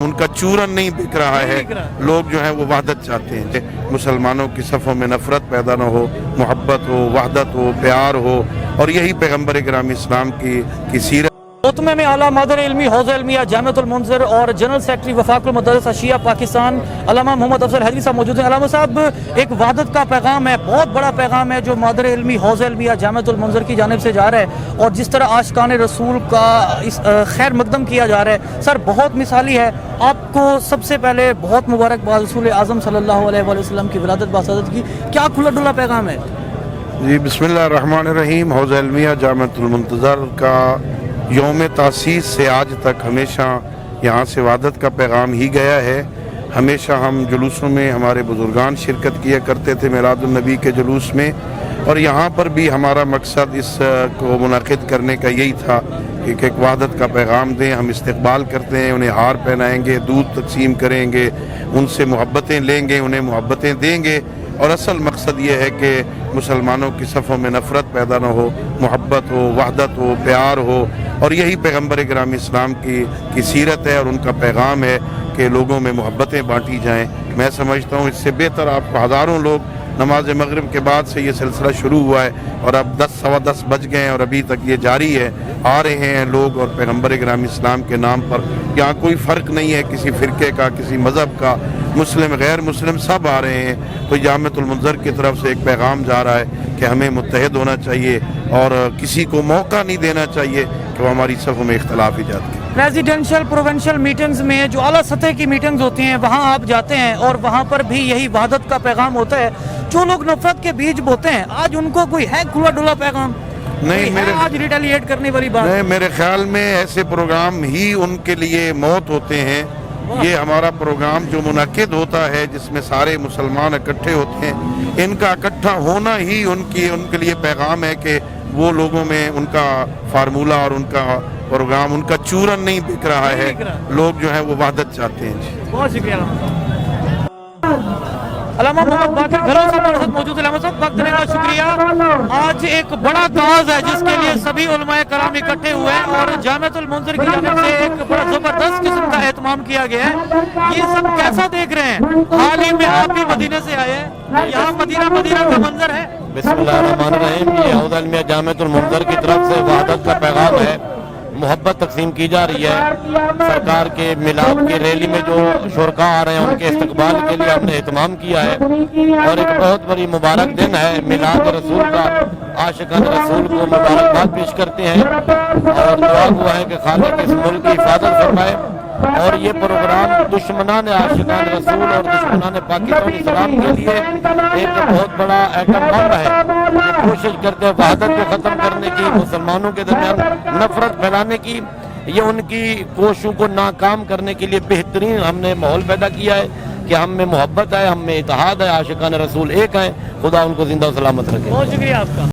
ان کا چورن نہیں بک رہا ہے. لوگ جو ہیں وہ وحدت چاہتے ہیں. مسلمانوں کی صفوں میں نفرت پیدا نہ ہو، محبت ہو، وحدت ہو، پیار ہو، اور یہی پیغمبر گرامی اسلام کی سیرت. محتمے میں اعلیٰ مادر علمی حوزہ علمیہ جامعۃ المنذر اور جنرل سیکرٹری وفاق المدارس شیعہ پاکستان علامہ محمد افضل حیدری صاحب موجود ہیں. علامہ صاحب، ایک وحدت کا پیغام ہے، بہت بڑا پیغام ہے جو مادر علمی حوزہ علمیہ جامعۃ المنذر کی جانب سے جا رہا ہے، اور جس طرح عاشقان رسول کا خیر مقدم کیا جا رہا ہے سر، بہت مثالی ہے. آپ کو سب سے پہلے بہت مبارکباد رسول اعظم صلی اللہ علیہ وآلہ وسلم کی ولادت باسعادت کی. کیا کھلا ڈلا پیغام ہے؟ جی بسم اللہ الرحمن الرحیم. حوزہ علمیہ جامعۃ المنتظر کا یوم تاسیس سے آج تک ہمیشہ یہاں سے وحدت کا پیغام ہی گیا ہے. ہمیشہ ہم جلوسوں میں ہمارے بزرگان شرکت کیا کرتے تھے، میلاد النبی کے جلوس میں، اور یہاں پر بھی ہمارا مقصد اس کو منعقد کرنے کا یہی تھا کہ ایک وحدت کا پیغام دیں. ہم استقبال کرتے ہیں، انہیں ہار پہنائیں گے، دودھ تقسیم کریں گے، ان سے محبتیں لیں گے، انہیں محبتیں دیں گے، اور اصل مقصد یہ ہے کہ مسلمانوں کی صفوں میں نفرت پیدا نہ ہو، محبت ہو، وحدت ہو، پیار ہو، اور یہی پیغمبر گرامی اسلام کی سیرت ہے اور ان کا پیغام ہے کہ لوگوں میں محبتیں بانٹی جائیں. میں سمجھتا ہوں اس سے بہتر آپ کو ہزاروں لوگ نماز مغرب کے بعد سے یہ سلسلہ شروع ہوا ہے اور اب 10 سوا 10 بج گئے ہیں اور ابھی تک یہ جاری ہے. آ رہے ہیں لوگ، اور پیغمبر گرامی اسلام کے نام پر یہاں کوئی فرق نہیں ہے کسی فرقے کا، کسی مذہب کا، مسلم غیر مسلم سب آ رہے ہیں. تو جامعۃ المنذر کی طرف سے ایک پیغام جا رہا ہے کہ ہمیں متحد ہونا چاہیے اور کسی کو موقع نہیں دینا چاہیے کہ وہ ہماری صفوں میں اختلاف ایجاد کرے. پریزیڈنشل پروونشل میٹنگز میں جو اعلیٰ سطح کی میٹنگز ہوتی ہیں وہاں آپ جاتے ہیں اور وہاں پر بھی یہی وحدت کا پیغام ہوتا ہے. جو لوگ نفرت کے بیج بوتے ہیں، آج ان کو کوئی ہے کھلا ڈلا پیغام؟ نہیں، آج ریٹیلیٹ کرنے والی بات نہیں، میرے خیال میں ایسے پروگرام ہی ان کے لیے موت ہوتے ہیں. یہ ہمارا پروگرام جو منعقد ہوتا ہے جس میں سارے مسلمان اکٹھے ہوتے ہیں، ان کا اکٹھا ہونا ہی ان کے لیے پیغام ہے کہ وہ لوگوں میں ان کا فارمولہ اور ان کا پروگرام، ان کا چورن نہیں بک رہا ہے. لوگ جو ہیں وہ وحدت چاہتے ہیں. بہت شکریہ علامہ محمد باقر گھروں سے ہمارے ساتھ موجود ہے. علامہ صاحب وقت دینے کا شکریہ. آج ایک بڑا کاز ہے جس کے لیے سبھی علماء کرام اکٹھے ہوئے ہیں اور جامعۃ المنذر کی جانب سے ایک بڑا زبردست قسم کا اہتمام کیا گیا ہے. یہ سب کیسا دیکھ رہے ہیں؟ حال ہی میں آپ بھی مدینے سے آئے ہیں، یہاں مدینہ کا منظر ہے. بسم اللہ الرحمن الرحیم. یہ حوزہ علمیہ جامعۃ المنذر کی طرف سے وحدت کا پیغام ہے. محبت تقسیم کی جا رہی ہے. سرکار کے میلاد کی ریلی میں جو شرکاء آ رہے ہیں ان کے استقبال کے لیے ہم نے اہتمام کیا ہے، اور ایک بہت بڑی مبارک دن ہے میلاد رسول کا. عاشقان رسول کو مبارکباد پیش کرتے ہیں اور دعا ہوا ہے کہ خالق اس ملک کی حفاظت فرمائے. اور یہ پروگرام دشمنان عاشقان رسول اور دشمنان پاکستان اسلام کے لیے ایک بہت بڑا ایٹم بم ہے. یہ کوشش کرتے ہیں وحدت کو ختم کرنے کی، مسلمانوں کے درمیان نفرت پھیلانے کی. یہ ان کی کوششوں کو ناکام کرنے کے لیے بہترین ہم نے ماحول پیدا کیا ہے کہ ہم میں محبت ہے، ہم میں اتحاد ہے، عاشقان رسول ایک ہیں. خدا ان کو زندہ و سلامت رکھے. بہت شکریہ آپ کا.